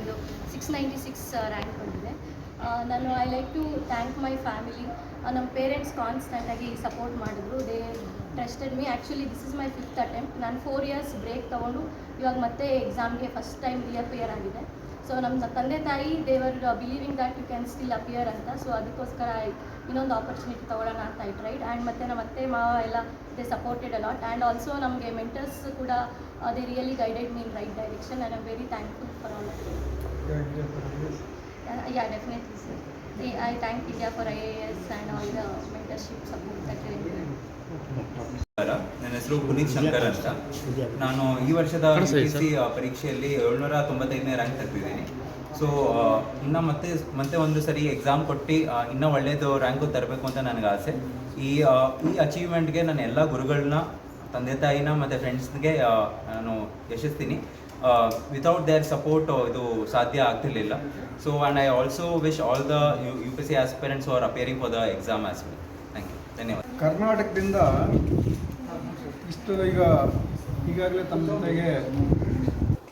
ನಂದು 696 ರ್ಯಾಂಕ್ ಬಂದಿದೆ. ನಾನು I like to thank my family. ನಮ್ಮ ಪೇರೆಂಟ್ಸ್ ಕಾನ್ಸ್ಟೆಂಟಾಗಿ ಸಪೋರ್ಟ್ ಮಾಡಿದ್ರು. They trusted me. Actually this is my 5th attempt. ನಾನು 4 years ಬ್ರೇಕ್ ತೊಗೊಂಡು ಇವಾಗ ಮತ್ತೆ ಎಕ್ಸಾಮ್ಗೆ ಫಸ್ಟ್ ಟೈಮ್ ರಿಅಪಿಯರ್ ಆಗಿದೆ. ಸೊ ನಮ್ಮ ತಂದೆ ತಾಯಿ they were believing that you can still appear ಅಂತ. ಸೊ ಅದಕ್ಕೋಸ್ಕರ ಇನ್ನೊಂದು ಆಪರ್ಚುನಿಟಿ ತೊಗೊಳ್ಳೋಣ ಅಂತ ಐ ಟ್ರೈಡ್. ಆ್ಯಂಡ್ ಮತ್ತು ನಮ್ಮ ಅತ್ತೆ ಮಾವ ಎಲ್ಲ they supported a lot. And also ನಮಗೆ ಮೆಂಟರ್ಸ್ ಕೂಡ they really guided me in right direction. And I am very thankful for all of you. Yeah, definitely, sir. I thank India for IAS and all the mentorship support that they give. ನನ್ನ ಹೆಸರು ಪುನೀತ್ ಶಂಕರ್ ಅಂತ. ನಾನು ಈ ವರ್ಷದ UPSC ಪರೀಕ್ಷೆಯಲ್ಲಿ 795ನೇ rank ತೆಗೆದಿದ್ದೀನಿ. So ಇನ್ನು ಮತ್ತೆ ಒಂದು ಸರಿ ಎಕ್ಸಾಮ್ ಕೊಟ್ಟು ಇನ್ನೂ ಒಳ್ಳೆಯದು ರ್ಯಾಂಕು ತರಬೇಕು ಅಂತ ನನಗೆ ಆಸೆ. ಈ ಅಚೀವ್ಮೆಂಟ್ಗೆ ನಾನು ಎಲ್ಲ ಗುರುಗಳನ್ನ, ತಂದೆ ತಾಯಿನ ಮತ್ತು ಫ್ರೆಂಡ್ಸ್ಗೆ ನಾನು ಯಶಸ್ತೀನಿ. ವಿತೌಟ್ ದೇರ್ ಸಪೋರ್ಟ್ ಇದು ಸಾಧ್ಯ ಆಗ್ತಿರ್ಲಿಲ್ಲ. So and I also wish all the UPSC aspirants are appearing for the exam as well. Thank you. ಧನ್ಯವಾದ. ಕರ್ನಾಟಕದಿಂದ ಇಷ್ಟು ಈಗಾಗಲೇ ತಮ್ಮ ಜೊತೆಗೆ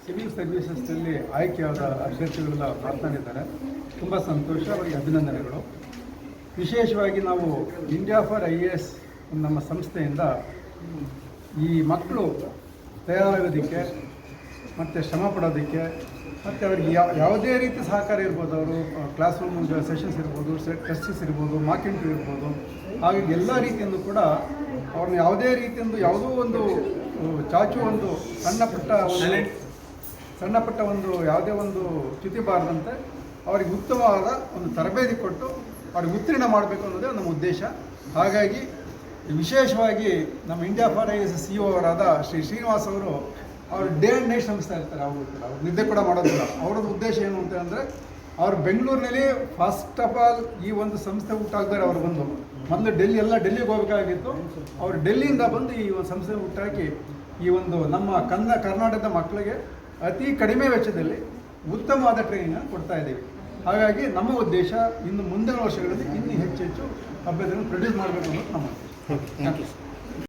ಸಿವಿಲ್ ಸರ್ವಿಸಸ್ನಲ್ಲಿ ಆಯ್ಕೆಯಾದ ಅಭ್ಯರ್ಥಿಗಳೆಲ್ಲ ಮಾತನಾಡಿದ್ದಾರೆ. ತುಂಬ ಸಂತೋಷ, ಅವರಿಗೆ ಅಭಿನಂದನೆಗಳು. ವಿಶೇಷವಾಗಿ ನಾವು ಇಂಡಿಯಾ ಫಾರ್ IAS ನಮ್ಮ ಸಂಸ್ಥೆಯಿಂದ ಈ ಮಕ್ಕಳು ತಯಾರಾಗೋದಕ್ಕೆ ಮತ್ತು ಶ್ರಮ ಪಡೋದಕ್ಕೆ ಮತ್ತು ಅವರಿಗೆ ಯಾವುದೇ ರೀತಿ ಸಹಕಾರ ಇರ್ಬೋದು. ಅವರು ಕ್ಲಾಸ್ ರೂಮ್ ಸೆಷನ್ಸ್ ಇರ್ಬೋದು, ಟೆಸ್ಟಸ್ ಇರ್ಬೋದು, ಮಾಕ್ ಇಂಟರ್ವ್ಯೂ ಇರ್ಬೋದು. ಹಾಗಾಗಿ ಎಲ್ಲ ರೀತಿಯಿಂದ ಕೂಡ ಅವ್ರನ್ನ ಯಾವುದೇ ರೀತಿಯಿಂದ ಯಾವುದೋ ಒಂದು ಚಾಚು ಒಂದು ಸಣ್ಣ ಪುಟ್ಟ ಒಂದು ಯಾವುದೇ ಒಂದು ಚ್ಯುತಿ ಬಾರದಂತೆ ಅವರಿಗೆ ಉತ್ತಮವಾದ ಒಂದು ತರಬೇತಿ ಕೊಟ್ಟು ಅವ್ರಿಗೆ ಉತ್ತೀರ್ಣ ಮಾಡಬೇಕು ಅನ್ನೋದೇ ನಮ್ಮ ಉದ್ದೇಶ. ಹಾಗಾಗಿ ವಿಶೇಷವಾಗಿ ನಮ್ಮ ಇಂಡಿಯಾ ಫಾರ್ IAS CEO ಅವರಾದ ಶ್ರೀನಿವಾಸ್ ಅವರು ಡೇ ಆ್ಯಂಡ್ ನೈಟ್ ಶ್ರಮಿಸ್ತಾ ಇರ್ತಾರೆ. ಅವ್ರು ನಿದ್ದೆ ಕೂಡ ಮಾಡೋದಿಲ್ಲ. ಅವರದ್ದು ಉದ್ದೇಶ ಏನು ಅಂತ ಅಂದರೆ, ಅವರು ಬೆಂಗಳೂರಿನಲ್ಲಿ ಫಸ್ಟ್ ಆಫ್ ಆಲ್ ಈ ಒಂದು ಸಂಸ್ಥೆ ಹುಟ್ಟಾಕ್ತಾರೆ. ಅವರು ಮೊದಲು ಡೆಲ್ಲಿಗೆ ಹೋಗಬೇಕಾಗಿತ್ತು. ಅವರು ಡೆಲ್ಲಿಯಿಂದ ಬಂದು ಈ ಒಂದು ಸಂಸ್ಥೆ ಹುಟ್ಟಾಕಿ ಈ ಒಂದು ನಮ್ಮ ಕರ್ನಾಟಕದ ಮಕ್ಕಳಿಗೆ ಅತಿ ಕಡಿಮೆ ವೆಚ್ಚದಲ್ಲಿ ಉತ್ತಮವಾದ ಟ್ರೈನಿಂಗ್ ಕೊಡ್ತಾ ಇದ್ದೀವಿ. ಹಾಗಾಗಿ ನಮ್ಮ ಉದ್ದೇಶ ಇನ್ನು ಮುಂದಿನ ವರ್ಷಗಳಲ್ಲಿ ಇನ್ನೂ ಹೆಚ್ಚು ಅಭ್ಯರ್ಥಿಗಳನ್ನು ಪ್ರೊಡ್ಯೂಸ್ ಮಾಡಬೇಕು ಅನ್ನೋದು ನಮ್ಮ ಉದ್ದೇಶ. Thank you.